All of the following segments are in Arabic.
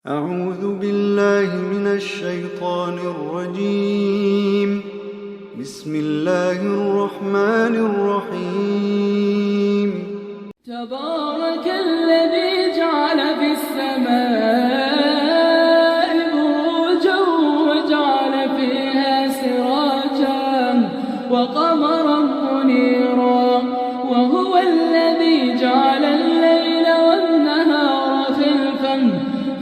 أعوذ بالله من الشيطان الرجيم. بسم الله الرحمن الرحيم. تبارك الذي جعل في السماء بروجا وجعل فيها سراجا وقمرا منيرا، وهو الذي جعل الليل والنهار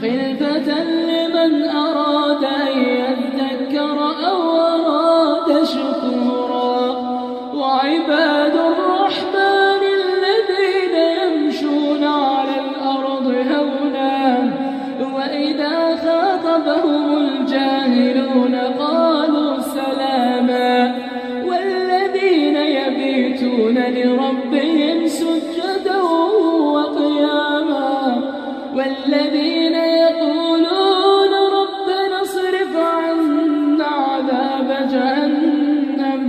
خلفة لمن أراد أن يذكر أو أراد شكورا. وعباد الرحمن الذين يمشون على الأرض هونا وإذا خاطبهم الجاهلون قالوا سلاما، والذين يبيتون لربهم سجدا وقياما، والذين يقولون ربنا اصرف عنا عذاب جهنم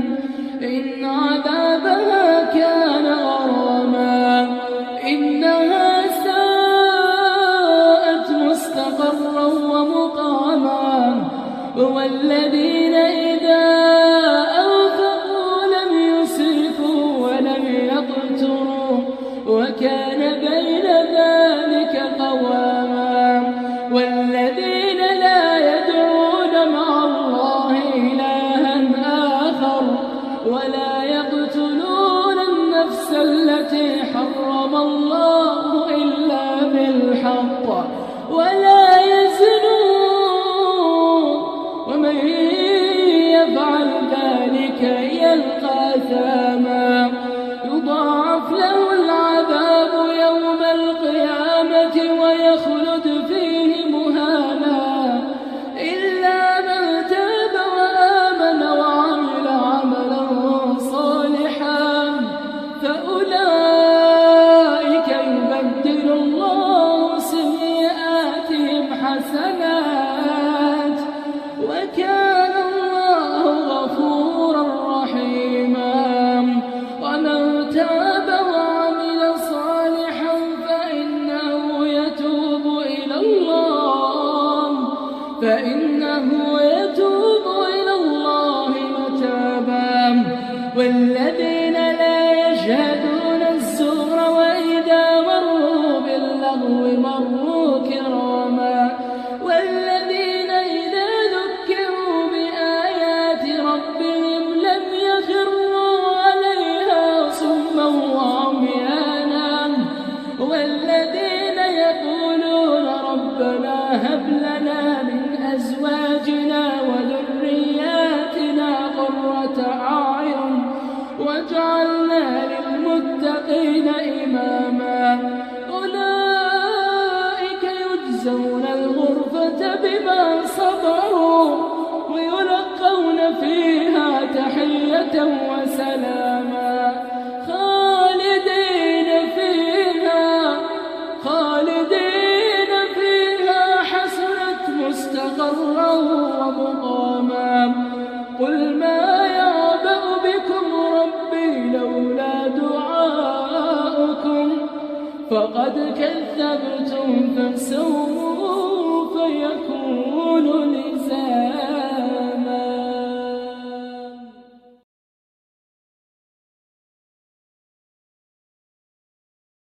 إن عذابها كان غراما إنها ساءت مستقرا ومقاما، والذين إذا أنفقوا لم يسرفوا ولم يقتروا وكان بين ذلك قواما، والذين لا يدعون مع الله إلها آخر ولا يقتلون النفس التي حرم الله إلا بالحق ولا يزنون، ومن يفعل ذلك يلقى أثاما يضاعف له العذاب يوم القيامة ويخلد فيه مهانا إلا من تاب وآمن وعمل عملا صالحا فأولئك يبدل الله سيئاتهم حسنات وكان الله غفورا رحيما. ومن تاب وعمل صالحا فإنه يتوب إلى الله متابا، والذين لا يشهدون الزور وإذا مروا باللغو مروا كراما، والذين إذا ذكروا بآيات ربهم لم يخروا عليها صما وعميانا، والذين يقولون ربنا هب لنا من أزواجنا وذرياتنا قرة أعين واجعلنا للمتقين إماما. أولئك يجزون الغرفة بما صبروا ويلقون فيها تحية وسلاما خالدين فيها حسنت مستقرا ومقاما. قل ما يعبأ بكم ربي لولا دعاؤكم فقد كذبتم فسوف يكون لزاما.